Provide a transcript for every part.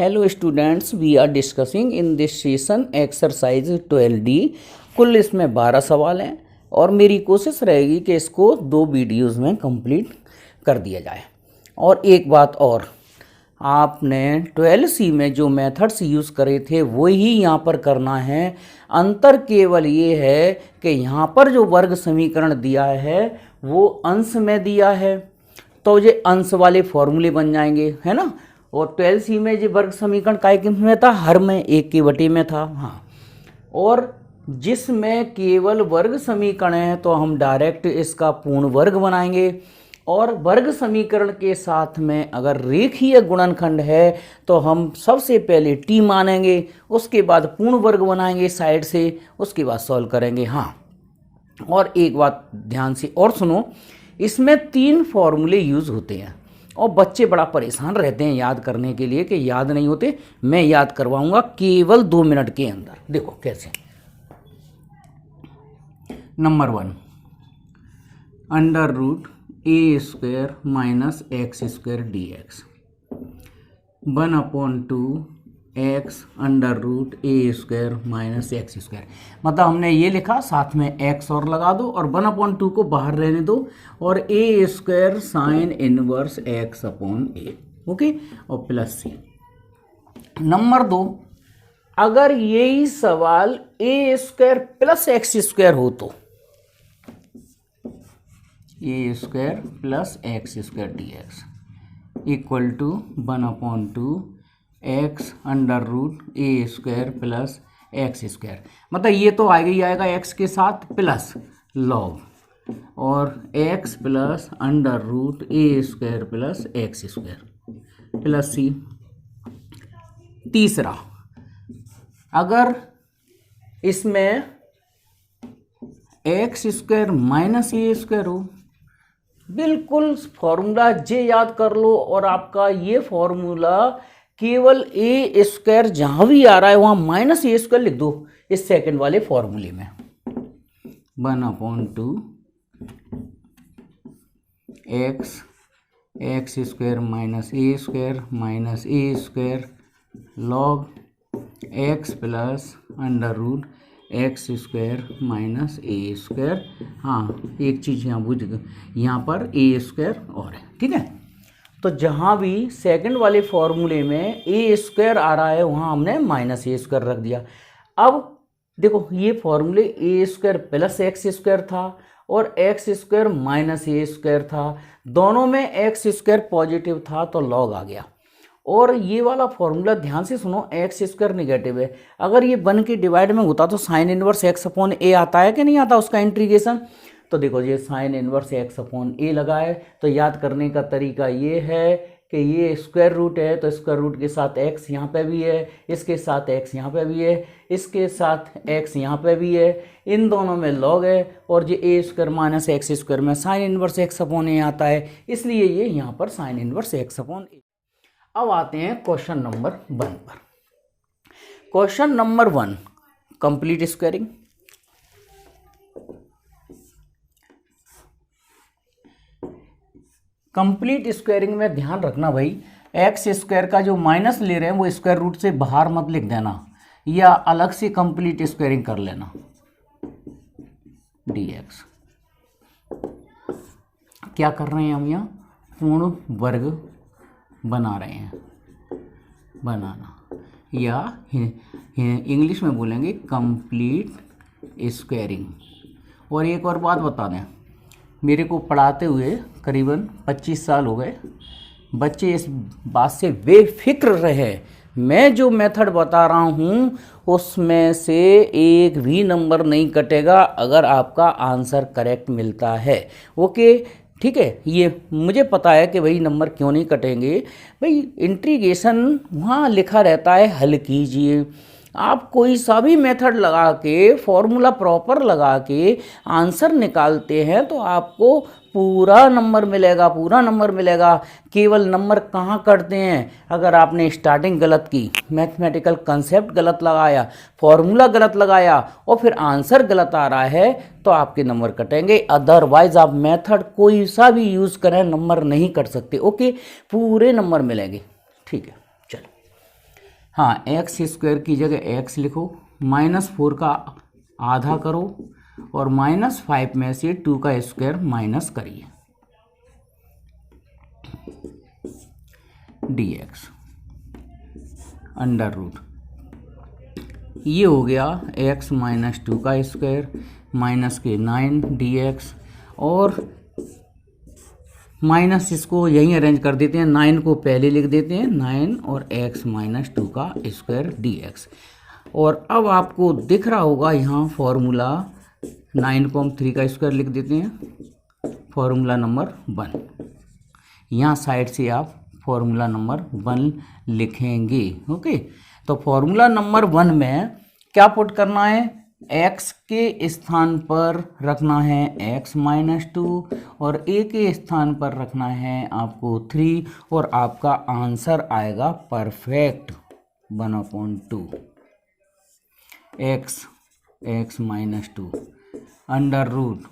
Hello students, we are discussing in this session exercise 12D। कुल इसमें 12 सवाल हैं और मेरी कोशिश रहेगी कि इसको 2 वीडियोस में कंप्लीट कर दिया जाए। और एक बात और, आपने 12C में जो मेथड्स यूज़ करे थे वही यहाँ पर करना है। अंतर केवल ये है कि यहाँ पर जो वर्ग समीकरण दिया है वो अंश में दिया है, तो ये अंश वाले फॉर्मूले बन जाएंगे, है ना। और 12C में जो वर्ग समीकरण काय के में था, हर में 1 के बटे में था। हाँ, और जिसमें केवल वर्ग समीकरण है तो हम डायरेक्ट इसका पूर्ण वर्ग बनाएंगे। और वर्ग समीकरण के साथ में अगर रेखीय गुणनखंड है तो हम सबसे पहले t मानेंगे, उसके बाद पूर्ण वर्ग बनाएंगे साइड से, उसके बाद सॉल्व करेंगे। हाँ, और एक बात ध्यान से और सुनो, इसमें 3 फॉर्मूले यूज होते हैं और बच्चे बड़ा परेशान रहते हैं याद करने के लिए कि याद नहीं होते। मैं याद करवाऊंगा केवल 2 मिनट के अंदर। देखो कैसे। Number 1, under root A square minus x square D X 1/2 X under root A square minus x square. मतलब हमने ये लिखा, साथ में एक्स और लगा दो और 1/2 को बाहर रहने दो और A square sine inverse X upon A, okay, और प्लस सी। नंबर 2, अगर यही सवाल A square plus X square हो तो A square plus X square D X equal to 1/2 X under root A square plus X square. मतलब ये तो आएगा ही आएगा एक्स के साथ प्लस लॉग और X plus under root A square plus X square plus C. तीसरा, अगर इसमें x square minus A square हो, बिल्कुल फॉर्मूला जे याद कर लो और आपका ये फॉर्मूला केवल ए स्क्वायर जहां भी आ रहा है वहां माइनस ए स्क्वायर लिख दो इस सेकंड वाले फॉर्मूले में। 1/2 X square minus A square log X plus under root x square minus A square. हाँ, एक चीज़ यहाँ बुझ गई, यहाँ पर ए स्क्वायर और है, ठीक है। तो जहाँ भी सेकंड वाले फॉर्मूले में ए स्क्वायर आ रहा है वहाँ हमने माइनस ए स्क्वायर रख दिया। अब देखो, ये फॉर्मूले ए स्क्वायर प्लस एक्स स्क्वायर था और x square minus A square था, दोनों में एक्स स्क्वायर पॉजिटिव था तो लॉग आ गया। और ये वाला फॉर्मूला ध्यान से सुनो, एक्स स्क्वायर निगेटिव है, अगर ये 1 के डिवाइड में होता तो साइन इनवर्स एक्स अपॉन ए आता है कि नहीं आता उसका इंटीग्रेशन। तो देखो, ये साइन इनवर्स एक्स अपॉन ए लगा है, तो याद करने का तरीका ये है कि ये स्क्वायर रूट है तो स्क्वायर रूट के साथ एक्स यहाँ पे भी है, इसके साथ एक्स यहाँ पे भी है, इसके साथ एक्स यहाँ पे भी है, इन दोनों में लॉग है और ये ए स्क्वायर माइनस एक्स स्क्वायर में साइन इनवर्स एक्स अपॉन ए आता है, इसलिए ये यहाँ पर साइन इनवर्स एक्स अपॉन ए। अब आते हैं क्वेश्चन नंबर 1 पर। Question number 1, complete squaring. Complete squaring में ध्यान रखना भाई, एक्स स्क्वायर का जो माइनस ले रहे हैं वो स्क्वायर रूट से बाहर मत लिख देना या अलग से कंप्लीट स्क्वायरिंग कर लेना। dx क्या कर रहे हैं हम, यहाँ पूर्ण वर्ग बना रहे हैं, बनाना, या इंग्लिश में बोलेंगे कंप्लीट स्क्वायरिंग। और एक और बात बता दें, मेरे को पढ़ाते हुए करीबन 25 साल हो गए, बच्चे इस बात से बेफिक्र रहे, मैं जो मेथड बता रहा हूँ उसमें से एक भी नंबर नहीं कटेगा अगर आपका आंसर करेक्ट मिलता है, ओके, ठीक है। ये मुझे पता है कि भाई नंबर क्यों नहीं कटेंगे, भाई इंटीग्रेशन वहाँ लिखा रहता है हल कीजिए। आप कोई सा भी मेथड लगा के, फॉर्मूला प्रॉपर लगा के आंसर निकालते हैं तो आपको पूरा नंबर मिलेगा, पूरा नंबर मिलेगा। केवल नंबर कहाँ कटते हैं, अगर आपने स्टार्टिंग गलत की, मैथमेटिकल कंसेप्ट गलत लगाया, फॉर्मूला गलत लगाया और फिर आंसर गलत आ रहा है तो आपके नंबर कटेंगे। अदरवाइज आप मेथड कोई सा भी यूज़ करें नंबर नहीं कट सकते, ओके, पूरे नंबर मिलेंगे, ठीक है। चलो हाँ, एक्स स्क्वायर की जगह एक्स लिखो, -4 का आधा करो और -5 में से 2 का स्क्वायर माइनस करिए, dx अंडर रूट, ये हो गया x - 2 का स्क्वायर माइनस के 9 dx, और माइनस इसको यहीं अरेंज कर देते हैं, 9 को पहले लिख देते हैं, 9 और x - 2 का स्क्वायर dx। और अब आपको दिख रहा होगा यहाँ फॉर्मूला, 9 को हम 3 का स्क्वायर लिख देते हैं, फॉर्मूला नंबर 1, यहाँ साइड से आप फॉर्मूला नंबर 1 लिखेंगे। ओके, तो फॉर्मूला नंबर 1 में क्या पुट करना है, x के स्थान पर रखना है x - 2 और a के स्थान पर रखना है आपको 3, और आपका आंसर आएगा perfect 1/2 x - 2 under root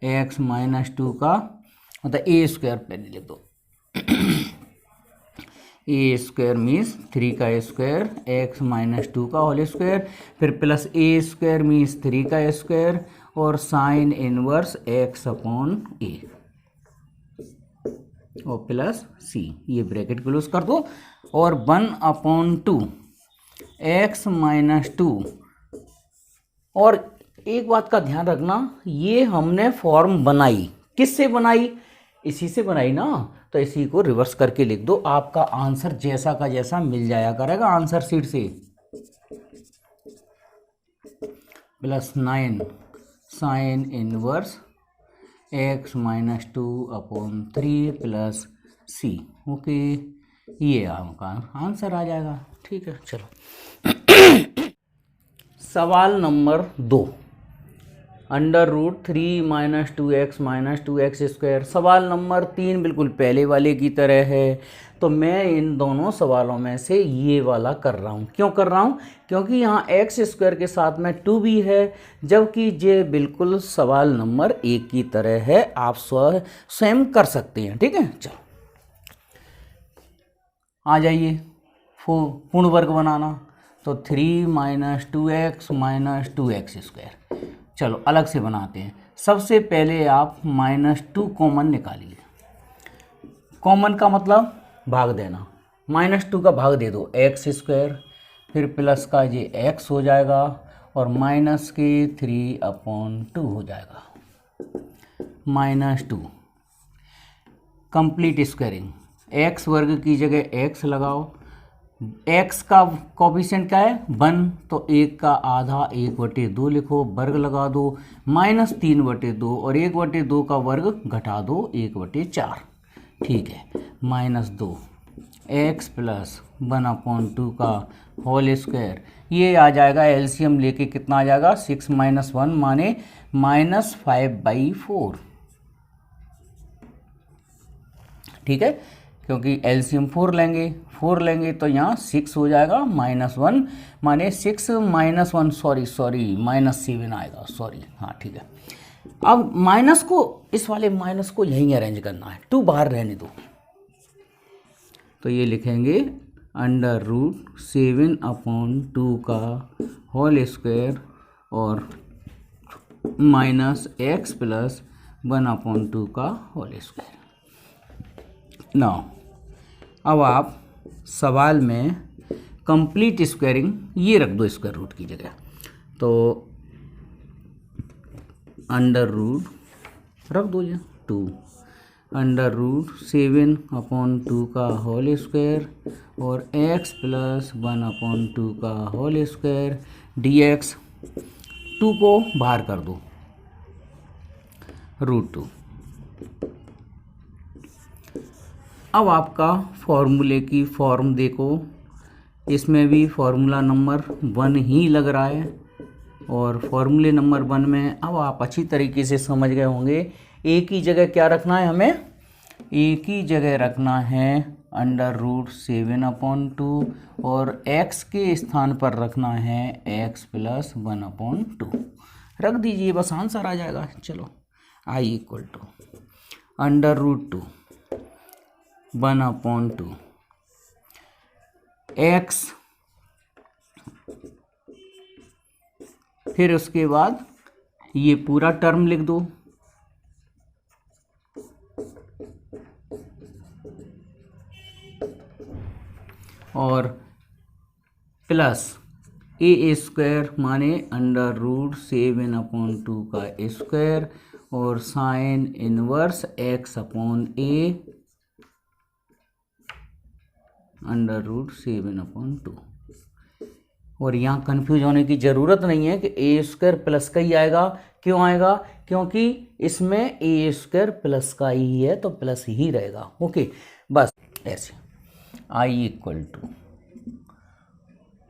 x - 2 का मतलब a स्क्वायर पहले लिख दो, ए स्क्वायर मीन्स 3 का स्क्वायर, x - 2 का होल स्क्वायर, फिर प्लस ए स्क्वायर मीन्स 3 का स्क्वायर, और साइन इनवर्स x/a और प्लस c, ये ब्रैकेट क्लोज कर दो, और 1/2 x - 2। और एक बात का ध्यान रखना, ये हमने फॉर्म बनाई, किससे बनाई, इसी से बनाई ना, तो इसी को रिवर्स करके लिख दो, आपका आंसर जैसा का जैसा मिल जाया करेगा आंसर शीट से। +9 sine inverse x - 2/3 plus c। Okay, ये आपका आंसर आ जाएगा। ठीक है, चलो सवाल नंबर 2, √3 - 2x - 2x स्क्वायर। सवाल नंबर 3 बिल्कुल पहले वाले की तरह है, तो मैं इन दोनों सवालों में से ये वाला कर रहा हूँ। क्यों कर रहा हूँ, क्योंकि यहाँ x स्क्वायर के साथ में 2 भी है, जबकि ये बिल्कुल सवाल नंबर 1 की तरह है, आप स्वयं कर सकते हैं। ठीक है, चलो आ जाइए, पूर्ण वर्ग बनाना, तो 3 - 2x - 2x स्क्वायर। चलो अलग से बनाते हैं। सबसे पहले आप -2 कॉमन निकालिए। कॉमन का मतलब भाग देना, -2 का भाग दे दो x स्क्वायर, फिर प्लस का ये x हो जाएगा, और माइनस के 3/2 हो जाएगा, -2 कंप्लीट स्क्वायरिंग, x वर्ग की जगह x लगाओ, x का कोफिशिएंट क्या है 1, तो 1 का आधा 1/2 लिखो, वर्ग लगा दो, -3/2, और 1/2 का वर्ग घटा दो 1/4। ठीक है, -2 x प्लस 1/2 का होल स्क्वायर, ये आ जाएगा एलसीएम लेके कितना आ जाएगा, 6 - 1 माने -5/4। ठीक है, क्योंकि एलसीएम 4 लेंगे तो यहाँ 6 हो जाएगा, -1 माने 6 - 1 सॉरी -7 आएगा, सॉरी। हाँ ठीक है, अब माइनस को, इस वाले माइनस को यहीं अरेंज करना है, 2 बाहर रहने दो, तो ये लिखेंगे √7/2 का होल स्क्वायर और -x प्लस 1/2 का होल स्क्वायर। नाउ अब आप सवाल में कंप्लीट स्क्वायरिंग ये रख दो स्क्वायर रूट की जगह, तो अंडर रूट रख दो, ये 2 √7/2 का होल स्क्वायर और x प्लस 1/2 का होल स्क्वायर dx, 2 को बाहर कर दो, √2। अब आपका फॉर्मूले की फॉर्म देखो, इसमें भी फॉर्मूला नंबर 1 ही लग रहा है, और फॉर्मूले नंबर 1 में अब आप अच्छी तरीके से समझ गए होंगे, एक ही जगह क्या रखना है हमें, एक ही जगह रखना है √7/2 और x के स्थान पर रखना है x प्लस 1/2, रख दीजिए, बस आंसर आ जाएगा। चलो i = √2 1/2 x फिर उसके बाद ये पूरा टर्म लिख दो, और प्लस ए स्क्वायर माने अंडर रूट 7/2 का स्क्वायर और साइन इनवर्स x अपॉन ए अंडर रूट 7/2। और यहाँ कन्फ्यूज होने की ज़रूरत नहीं है कि ए स्क्वायर प्लस का ही आएगा। क्यों आएगा? क्योंकि इसमें ए स्क्वायर प्लस का ही है तो प्लस ही रहेगा। ओके, बस ऐसे आई इक्वल टू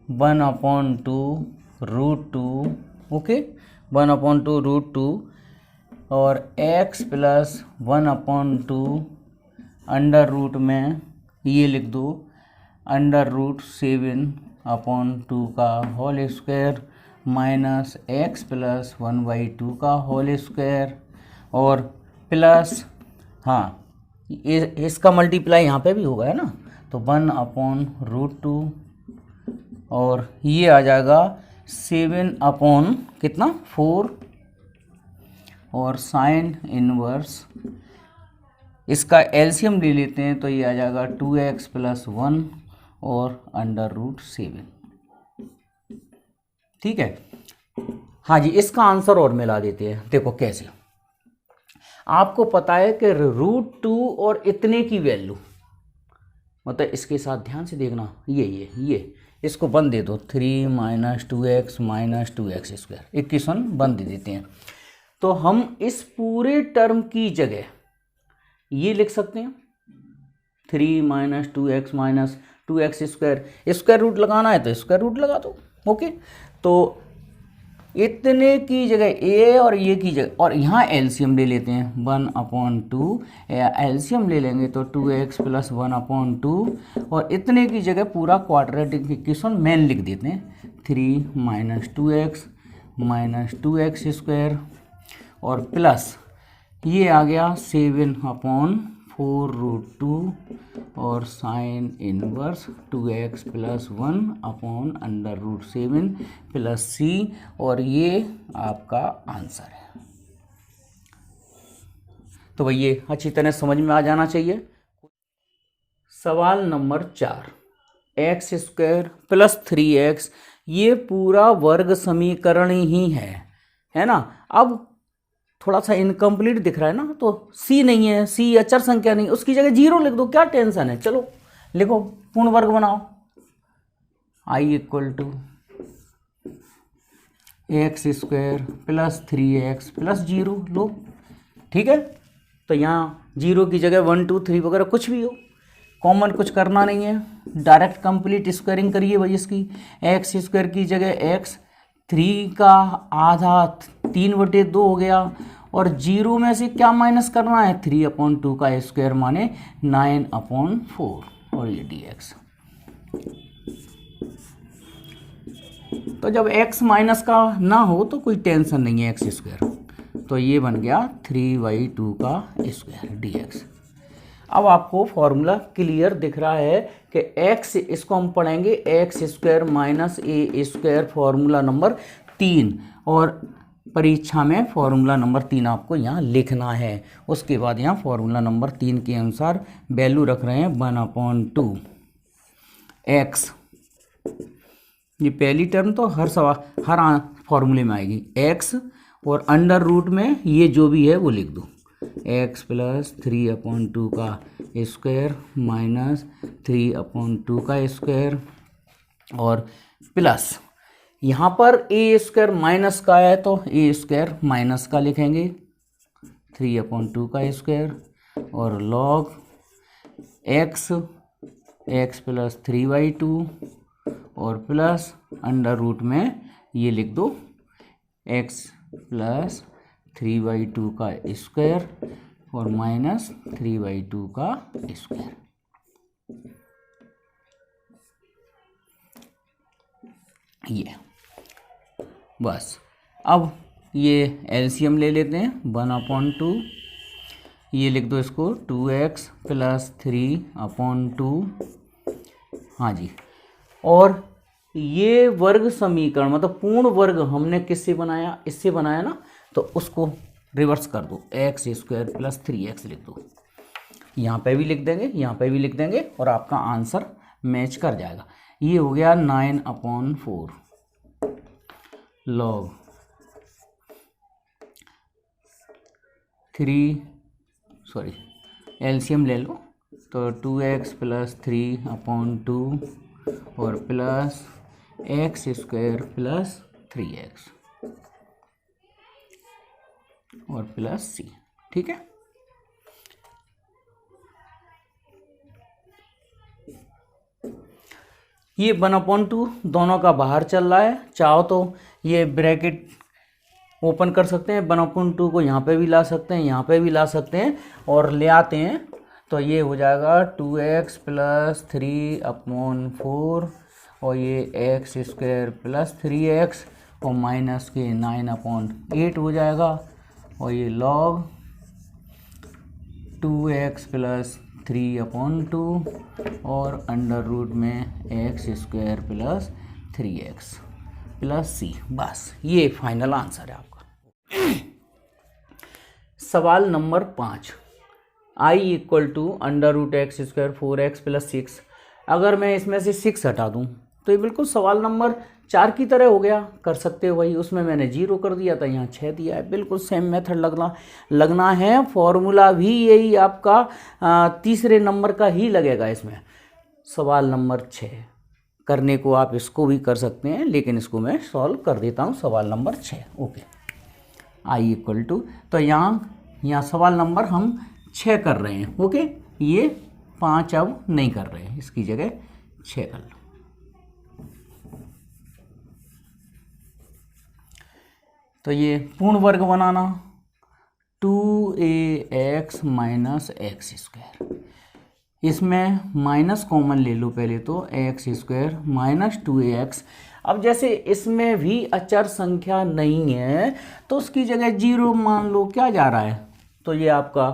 1/2√2, ओके 1/2√2 और x प्लस 1/2 अंडर रूट में ये लिख दो अंडर रूट 7/2 का whole square minus x plus 1/2 का होल स्क्वायर और प्लस हाँ इसका मल्टीप्लाई यहाँ पे भी होगा है ना, तो 1/√2 और ये आ जाएगा 7 कितना 4 और साइन इनवर्स इसका एलसीएम ले लेते हैं तो ये आ जाएगा 2x प्लस 1 और अंडर रूट 7। ठीक है, हाँ जी, इसका आंसर और मिला देते हैं। देखो कैसे, आपको पता है कि √2 और इतने की वैल्यू मतलब इसके साथ ध्यान से देखना, ये इसको बंद दे दो 3 - 2x - 2x स्क्वायर 21 बंद दे देते हैं। तो हम इस पूरे टर्म की जगह ये लिख सकते हैं 3 - 2x - 2x square. Square root लगाना है तो स्क्वायर रूट लगा दो। ओके, तो इतने की जगह ए और ये की जगह, और यहाँ एलसीएम ले लेते हैं 1/2 या एलसीएम ले लेंगे तो 2x प्लस 1/2 और इतने की जगह पूरा क्वाड्रेटिक इक्वेशन मेन लिख देते हैं 3 - 2x - 2x स्क्वायर और प्लस ये आ गया 7/4√2 और sine inverse 2x plus 1/√7 plus c और ये आपका आंसर है। तो भाई ये अच्छी तरह समझ में आ जाना चाहिए। सवाल number 4, x square plus 3x ये पूरा वर्ग समीकरण ही है ना। अब थोड़ा सा इनकम्प्लीट दिख रहा है ना, तो c नहीं है, c अचर संख्या नहीं, उसकी जगह 0 लिख दो, क्या टेंशन है। चलो लिखो, पूर्ण वर्ग बनाओ, i equal to x square plus 3x plus 0 लो। ठीक है, तो यहाँ 0 की जगह 1 2 3 वगैरह कुछ भी हो, कॉमन कुछ करना नहीं है, डायरेक्ट कंप्लीट स्क्वायरिंग करिए भाई इसकी। एक्स स्क्वायर की जगह x 3 का आधा 3/2 हो गया और 0 में से क्या माइनस करना है 3/2 का स्क्वायर माने 9/4 और ये dx। तो जब x माइनस का ना हो तो कोई टेंशन नहीं है एक्स स्क्वायर, तो ये बन गया 3/2 का स्क्वायर dx। अब आपको फॉर्मूला क्लियर दिख रहा है कि x, इसको हम पढ़ेंगे x square minus A square formula number 3 और परीक्षा में फॉर्मूला नंबर 3 आपको यहाँ लिखना है। उसके बाद यहाँ फॉर्मूला नंबर 3 के अनुसार वैल्यू रख रहे हैं 1/2 x। ये पहली टर्म तो हर फॉर्मूले में आएगी x और अंडर रूट में ये जो भी है वो लिख दो x प्लस 3/2 का स्क्वायर माइनस 3/2 का स्क्वायर और प्लस यहाँ पर ए स्क्वायर माइनस का है तो ए स्क्वायर माइनस का लिखेंगे 3/2 का स्क्वायर और लॉग x प्लस 3/2 और प्लस अंडर रूट में ये लिख दो x प्लस 3/2 का स्क्वायर और माइनस 3/2 का स्क्वायर। ये बस, अब ये एलसीएम ले लेते हैं 1/2, ये लिख दो इसको 2x प्लस 3/2, हाँ जी, और ये वर्ग समीकरण मतलब पूर्ण वर्ग हमने किससे बनाया, इससे बनाया ना, तो उसको रिवर्स कर दो, एक्स स्क्वायर प्लस 3x लिख दो। यहाँ पे भी लिख देंगे, यहाँ पे भी लिख देंगे और आपका आंसर मैच कर जाएगा। ये हो गया 9/4 log 3 एलसीएम ले लो तो 2x प्लस 3/2 और plus X square plus 3x और प्लस c। ठीक है, ये 1/2 दोनों का बाहर चल रहा है, चाहो तो ये ब्रैकेट ओपन कर सकते हैं, 1/2 को यहाँ पे भी ला सकते हैं, यहाँ पे भी ला सकते हैं और ले आते हैं तो ये हो जाएगा 2x प्लस 3/4 और ये एक्स स्क्वायर प्लस 3x और माइनस के 9/8 हो जाएगा और ये लॉग 2x प्लस 3/2 और अंडर रूट में x square plus 3x plus c। बस ये फाइनल आंसर है आपका। सवाल नंबर 5, i equal to under root x square 4x plus 6। अगर मैं इसमें से 6 हटा दूं तो ये बिल्कुल सवाल नंबर 4 की तरह हो गया, कर सकते हो वही, उसमें मैंने 0 कर दिया था, यहाँ 6 दिया है, बिल्कुल सेम मेथड लगना है। फॉर्मूला भी यही आपका तीसरे नंबर का ही लगेगा इसमें। सवाल नंबर 6 करने को आप इसको भी कर सकते हैं, लेकिन इसको मैं सॉल्व कर देता हूँ। सवाल नंबर 6 ओके, आई इक्वल टू, तो यहाँ सवाल नंबर हम 6 कर रहे हैं। ओके, ये 5 अब नहीं कर रहे हैं, इसकी जगह 6 कर लो। तो ये पूर्ण वर्ग बनाना 2ax माइनस एक्स स्क्वायर, इसमें माइनस कॉमन ले लो पहले, तो एक्स स्क्वायर माइनस 2ax। अब जैसे इसमें भी अचर संख्या नहीं है तो उसकी जगह 0 मान लो, क्या जा रहा है, तो ये आपका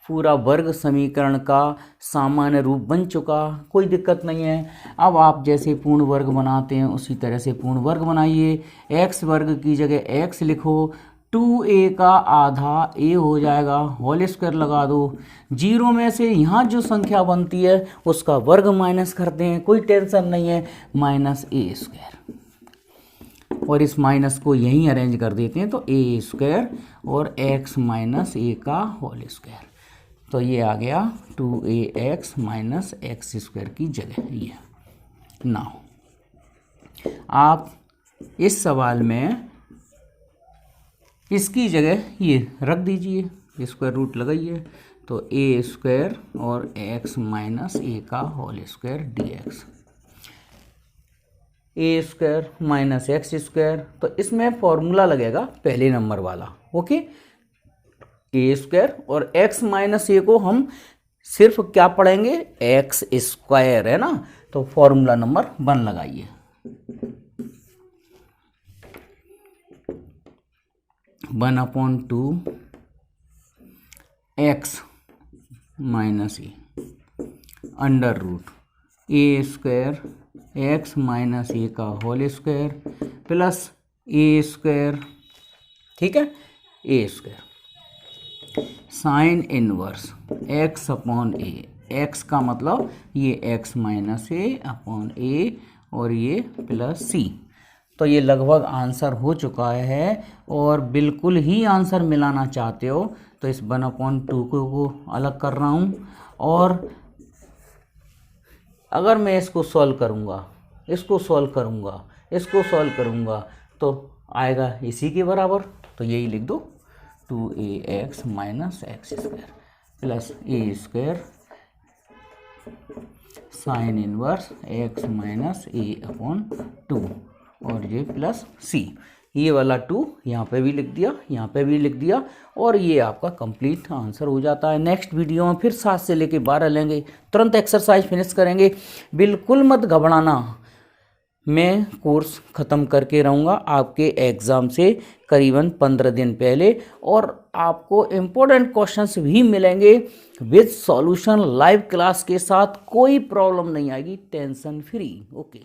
पूरा वर्ग समीकरण का सामान्य रूप बन चुका, कोई दिक्कत नहीं है। अब आप जैसे पूर्ण वर्ग बनाते हैं उसी तरह से पूर्ण वर्ग बनाइए। एक्स वर्ग की जगह x लिखो, 2a का आधा a हो जाएगा, होल स्क्वायर लगा दो। 0 में से यहाँ जो संख्या बनती है उसका वर्ग माइनस करते हैं, कोई टेंशन नहीं है, माइनस a स्क्वायर, और इस माइनस को यहीं अरेंज कर देते हैं तो a स्क्वायर और x माइनस a का होल स्क्वायर, तो ये आ गया 2ax माइनस एक्स स्क्वायर की जगह ये। नाउ आप इस सवाल में इसकी जगह ये रख दीजिए, स्क्वायर रूट लगाइए, तो a स्क्वायर और x माइनस a का whole square dx, a square minus x square, तो इसमें फॉर्मूला लगेगा पहले नंबर वाला। ओके, ए स्क्वायर और x माइनस ए को हम सिर्फ क्या पढ़ेंगे, एक्स स्क्वायर है ना, तो फॉर्मूला नंबर 1 लगाइए। One upon 2 X minus A under root A square X minus A का whole square plus A square, ठीक है, A square sine inverse X upon A, X का मतलब ये X minus A upon A और ये plus सी। तो ये लगभग आंसर हो चुका है, और बिल्कुल ही आंसर मिलाना चाहते हो तो इस 1/2 को अलग कर रहा हूँ, और अगर मैं इसको सॉल्व करूँगा, इसको सॉल्व करूँगा, इसको सॉल्व करूँगा तो आएगा इसी के बराबर, तो यही लिख दो 2ax minus x square plus A square sine inverse X minus A upon 2 और ये प्लस सी। ये वाला 2 यहाँ पे भी लिख दिया, यहाँ पे भी लिख दिया, और ये आपका कंप्लीट आंसर हो जाता है। नेक्स्ट वीडियो में फिर 7 से लेके 12 लेंगे, तुरंत एक्सरसाइज फिनिश करेंगे। बिल्कुल मत घबराना, मैं कोर्स ख़त्म करके रहूँगा आपके एग्ज़ाम से करीबन 15 दिन पहले, और आपको इम्पोर्टेंट क्वेश्चंस भी मिलेंगे विद सॉल्यूशन लाइव क्लास के साथ। कोई प्रॉब्लम नहीं आएगी, टेंशन फ्री। ओके।